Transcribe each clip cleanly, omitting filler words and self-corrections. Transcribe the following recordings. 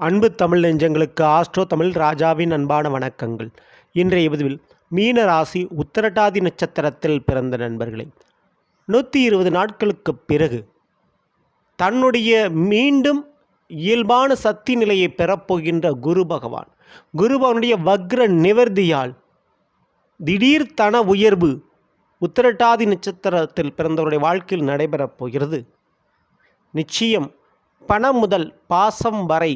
அன்பு தமிழ் நெஞ்சங்களுக்கு ஆஸ்ட்ரோ தமிழ் ராஜாவின் அன்பான வணக்கங்கள். இன்றைய பதிவில் மீன ராசி உத்திரட்டாதி நட்சத்திரத்தில் பிறந்த நண்பர்களே, 120 நாட்களுக்கு பிறகு தன்னுடைய மீண்டும் இயல்பான சக்தி நிலையை பெறப்போகின்ற குரு பகவானுடைய வக்ர நிவர்த்தியால் திடீர் தன உயர்வு உத்திரட்டாதி நட்சத்திரத்தில் பிறந்தவருடைய வாழ்க்கையில் நடைபெறப் போகிறது. நிச்சயம் பணம் முதல் பாசம் வரை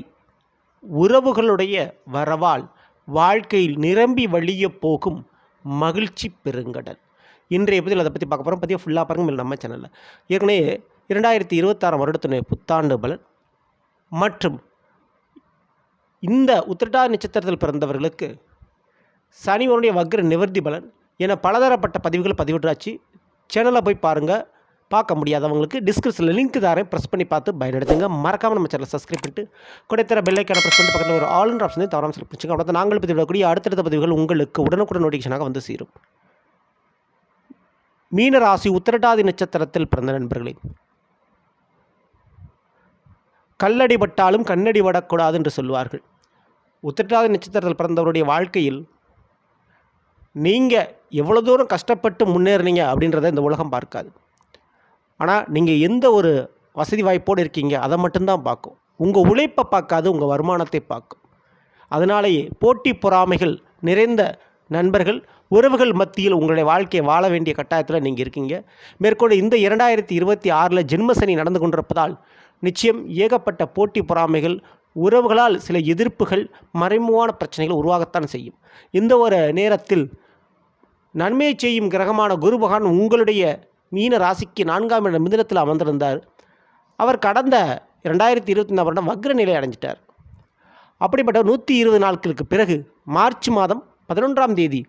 உறவுகளுடைய வரவால் வாழ்க்கையில் நிரம்பி வழிய போகும் மகிழ்ச்சி பெருங்கடல். இன்றைய பதில் அதை பற்றி பார்க்க போகிறோம். பற்றிய ஃபுல்லாக பாருங்கள் நம்ம சேனலில். ஏற்கனவே 2026 வருடத்தினுடைய புத்தாண்டு பலன் மற்றும் இந்த உத்திரட்டாதி நட்சத்திரத்தில் பிறந்தவர்களுக்கு சனிவனுடைய வக்ர நிவர்த்தி பலன் என பலதரப்பட்ட பதிவுகள் பதிவிட்டாச்சு. சேனலை போய் பாருங்கள். பார்க்க முடியாதவங்களுக்கு டிஸ்கிரிப்ஷனில் லிங்க் தாரேன், ப்ரெஸ் பண்ணி பார்த்து பயனெடுத்துங்க. மறக்காமல் நம்ம சேனலை சப்ஸ்கிரைப் பண்ணிட்டு கூடத்தர பெல்லைக்கான ப்ரெஸ் பண்ணிட்டு பக்கத்தில் ஒரு ஆல் என்ற ஆப்ஷனை தவறாமல் செலக்ட் பண்ணிச்சுங்க. அவ்வளோ நாங்கள் பதிவிடக்கூடிய அடுத்தடுத்த பதிவுகள் உங்களுக்கு உடனுக்குடன் நோட்டிஃபிகேஷனாக வந்து சேரும். மீனராசி உத்திரட்டாதி நட்சத்திரத்தில் பிறந்த நண்பர்களே, கல்லடிபட்டாலும் கண்ணடி படக்கூடாது என்று சொல்வார்கள். உத்திரட்டாதி நட்சத்திரத்தில் பிறந்தவருடைய வாழ்க்கையில் நீங்கள் எவ்வளோ தூரம் கஷ்டப்பட்டு முன்னேறினீங்க அப்படின்றத இந்த உலகம் பார்க்காது. ஆனால் நீங்கள் எந்த ஒரு வசதி வாய்ப்போடு இருக்கீங்க அதை மட்டும்தான் பார்க்கும். உங்கள் உழைப்பை பார்க்காது, உங்கள் வருமானத்தை பார்க்கும். அதனாலேயே போட்டி பொறாமைகள் நிறைந்த நண்பர்கள், உறவுகள் மத்தியில் உங்களுடைய வாழ்க்கையை வாழ வேண்டிய கட்டாயத்தில் நீங்கள் இருக்கீங்க. மேற்கொண்டு இந்த 2026 ஜென்மசனி நடந்து கொண்டிருப்பதால் நிச்சயம் ஏகப்பட்ட போட்டி பொறாமைகள், உறவுகளால் சில எதிர்ப்புகள், மறைமுகமான பிரச்சனைகள் உருவாகத்தான் செய்யும். இந்த ஒரு நேரத்தில் நன்மையை செய்யும் கிரகமான குரு பகவான் உங்களுடைய மீன ராசிக்கு 4ஆம் இடம் மிதுனத்தில் அமர்ந்திருந்தார். அவர் கடந்த 2025 வருடம் வக்ர நிலை அடைஞ்சிட்டார். அப்படிப்பட்ட 120 நாட்களுக்கு பிறகு மார்ச் மாதம் 11ஆம் தேதி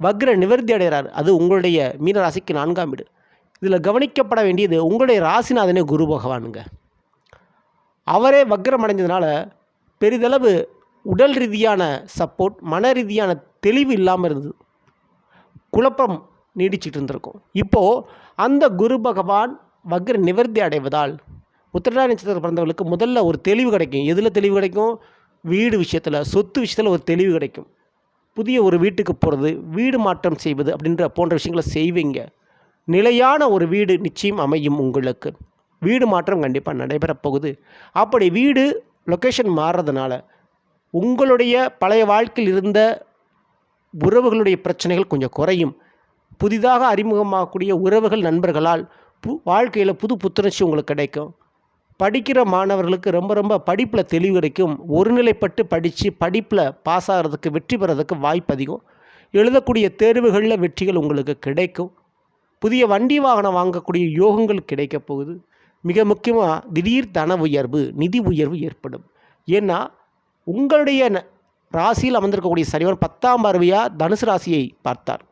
வக்ர நிவர்த்தி அடைகிறார். அது உங்களுடைய மீன ராசிக்கு 4ஆம் வீடு. இதில் கவனிக்கப்பட வேண்டியது உங்களுடைய ராசிநாதனே குரு பகவானுங்க. அவரே வக்ரம் அடைஞ்சதுனால பெரிதளவு உடல் ரீதியான சப்போர்ட், மன ரீதியான தெளிவு இல்லாமல் இருந்தது. குழப்பம் நீடிச்சிட்டு இருந்திருக்கும். இப்போது அந்த குரு பகவான் வக்ர நிவர்த்தி அடைவதால் உத்திரட்டாதி நட்சத்திரத்தில் பிறந்தவர்களுக்கு முதல்ல ஒரு தெளிவு கிடைக்கும். எதில் தெளிவு கிடைக்கும்? வீடு விஷயத்தில், சொத்து விஷயத்தில் ஒரு தெளிவு கிடைக்கும். புதிய ஒரு வீட்டுக்கு போகிறது, வீடு மாற்றம் செய்வது அப்படின்ற போன்ற விஷயங்களை செய்வீங்க. நிலையான ஒரு வீடு நிச்சயம் அமையும். உங்களுக்கு வீடு மாற்றம் கண்டிப்பாக நடைபெறப் போகுது. அப்படி வீடு லொக்கேஷன் மாறுறதுனால உங்களுடைய பழைய வாழ்க்கையில் இருந்த உறவுகளுடைய பிரச்சனைகள் கொஞ்சம் குறையும். புதிதாக அறிமுகமாகக்கூடிய உறவுகள், நண்பர்களால் வாழ்க்கையில் புது புத்துணர்ச்சி உங்களுக்கு கிடைக்கும். படிக்கிற மாணவர்களுக்கு ரொம்ப படிப்பில் தெளிவு கிடைக்கும். ஒருநிலைப்பட்டு படித்து படிப்பில் பாஸ் ஆகிறதுக்கு, வெற்றி பெறதுக்கு வாய்ப்பு அதிகம். எழுதக்கூடிய தேர்வுகளில் வெற்றிகள் உங்களுக்கு கிடைக்கும். புதிய வண்டி வாகனம் வாங்கக்கூடிய யோகங்கள் கிடைக்கப் போகுது. மிக முக்கியமாக திடீர் தன உயர்வு, நிதி உயர்வு ஏற்படும். ஏன்னா உங்களுடைய ராசியில் அமர்ந்திருக்கக்கூடிய சனிவன் 10ஆம் பார்வையாக தனுசு ராசியை பார்த்தார்.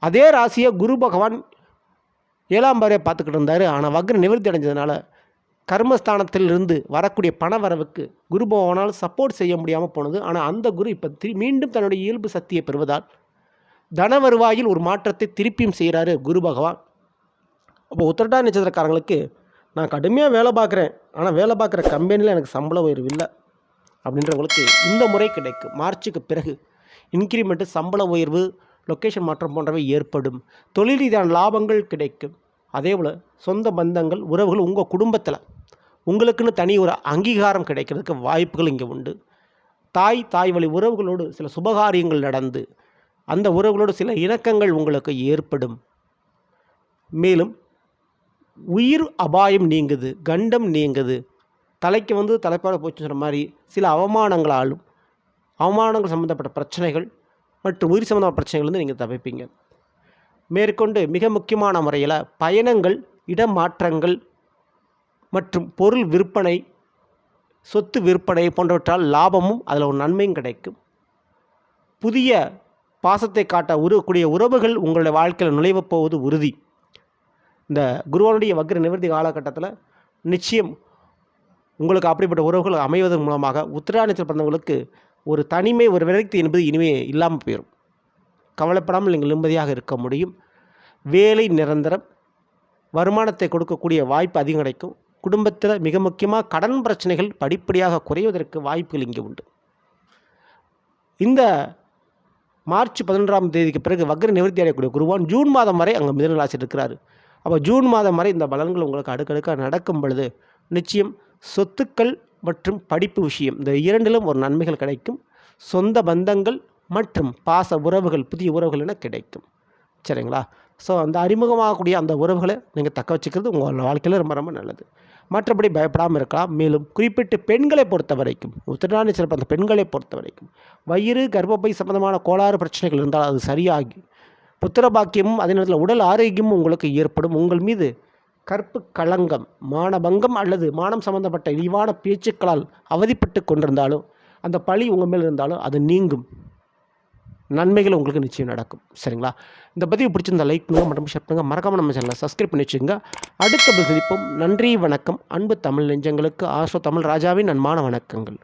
அதே ராசியை குரு பகவான் 7ஆம் பார்வையை பார்த்துக்கிட்டு இருந்தார். ஆனால் வக்ர நிவர்த்தி அடைஞ்சதுனால கர்மஸ்தானத்தில் இருந்து வரக்கூடிய பண வரவுக்கு குரு பகவானால் சப்போர்ட் செய்ய முடியாமல் போனது. ஆனால் அந்த குரு இப்போ மீண்டும் தன்னுடைய இயல்பு சக்தியை பெறுவதால் தன வருவாயில் ஒரு மாற்றத்தை திருப்பியும் செய்கிறாரு குரு பகவான். அப்போ உத்திரட்டாதி நட்சத்திரக்காரங்களுக்கு, நான் கடுமையாக வேலை பார்க்குறேன், ஆனால் வேலை பார்க்குற கம்பெனியில் எனக்கு சம்பள உயர்வு இல்லை அப்படின்றவங்களுக்கு இந்த முறை கிடைக்கும். மார்ச்சுக்கு பிறகு இன்க்ரிமெண்ட்டு, சம்பள உயர்வு, லொக்கேஷன் மாற்றம் போன்றவை ஏற்படும். தொழில் ரீதியான லாபங்கள் கிடைக்கும். அதேபோல் சொந்த பந்தங்கள், உறவுகள், உங்கள் குடும்பத்தில் உங்களுக்குன்னு தனி ஒரு அங்கீகாரம் கிடைக்கிறதுக்கு வாய்ப்புகள் இங்கே உண்டு. தாய் வழி உறவுகளோடு சில சுபகாரியங்கள் நடந்து அந்த உறவுகளோடு சில இணக்கங்கள் உங்களுக்கு ஏற்படும். மேலும் உயிர் அபாயம் நீங்குது, கண்டம் நீங்குது. தலைக்கு தலைப்பாட போச்சுன்னு சொன்ன மாதிரி சில அவமானங்கள் சம்மந்தப்பட்ட பிரச்சனைகள் மற்றும் உயிர் சம்மந்தப்பட்ட பிரச்சனைகள் நீங்கள் தவிர்ப்பீங்க. மேற்கொண்டு மிக முக்கியமான முறையில் பயணங்கள், இடமாற்றங்கள் மற்றும் பொருள் விற்பனை, சொத்து விற்பனை போன்றவற்றால் லாபமும் அதில் ஒரு நன்மையும் கிடைக்கும். புதிய பாசத்தை காட்ட உருவக்கூடிய உறவுகள் உங்களுடைய வாழ்க்கையில் நுழைவப் போவது உறுதி. இந்த குருவனுடைய வக்ர நிவர்த்தி காலகட்டத்தில் நிச்சயம் உங்களுக்கு அப்படிப்பட்ட உறவுகள் அமைவதன் மூலமாக உத்திராயணத்தில் பிறந்தவங்களுக்கு ஒரு தனிமை, ஒரு விரக்தி என்பது இனிமே இல்லாமல் போயிடும். கவலைப்படாமல் நீங்கள் நிம்மதியாக இருக்க முடியும். வேலை நிரந்தரம், வருமானத்தை கொடுக்கக்கூடிய வாய்ப்பு அதிகம் கிடைக்கும். குடும்பத்தில் மிக முக்கியமாக கடன் பிரச்சனைகள் படிப்படியாக குறைவதற்கு வாய்ப்புகள் இங்கே உண்டு. இந்த மார்ச் 11ஆம் தேதிக்கு பிறகு வக்ர நிவர்த்தி அடையக்கூடிய குருவான் ஜூன் மாதம் வரை அங்கே மிதுன ராசியில் இருக்கிறாரு. அப்போ ஜூன் மாதம் வரை இந்த பலன்கள் உங்களுக்கு அடுக்கடுக்காக நடக்கும் பொழுது நிச்சயம் சொத்துக்கள் மற்றும் படிப்பு விஷயம் இந்த இரண்டிலும் ஒரு நன்மைகள் கிடைக்கும். சொந்த பந்தங்கள் மற்றும் பாச உறவுகள், புதிய உறவுகள் என கிடைக்கும். சரிங்களா? ஸோ அந்த அறிமுகமாகக்கூடிய அந்த உறவுகளை நீங்கள் தக்க வச்சுக்கிறது உங்கள் வாழ்க்கையில் ரொம்ப ரொம்ப நல்லது. மற்றபடி பயப்படாமல் இருக்கலாம். மேலும் குறிப்பிட்டு பெண்களை பொறுத்த வரைக்கும், உத்திரட்டாதி சிறப்பு அந்த பெண்களை பொறுத்த வரைக்கும் வயிறு கர்ப்பப்பை சம்பந்தமான கோளாறு பிரச்சனைகள் இருந்தால் அது சரியாகி புத்திர பாக்கியமும் அதே நேரத்தில் உடல் ஆரோக்கியமும் உங்களுக்கு ஏற்படும். உங்கள் மீது கற்பு களங்கம், மானபங்கம் அல்லது மானம் சம்பந்தப்பட்ட இழிவான பேச்சுக்களால் அவதிப்பட்டு கொண்டிருந்தாலும் அந்த பழி உங்கள் மேல் இருந்தாலும் அது நீங்கும். நன்மைகள் உங்களுக்கு நிச்சயம் நடக்கும். சரிங்களா? இந்த பதிவு பிடிச்சிருந்தா லைக் பண்ணுங்கள் மற்றும் ஷேர் பண்ணுங்கள். மறக்காமல் நம்ம சேனலை சப்ஸ்கிரைப் பண்ணி வச்சுக்கோங்க. அடுத்த சந்திப்போம். நன்றி, வணக்கம். அன்பு தமிழ் நெஞ்சங்களுக்கு ஆஸ்ட்ரோ தமிழ் ராஜாவின் அன்பான வணக்கங்கள்.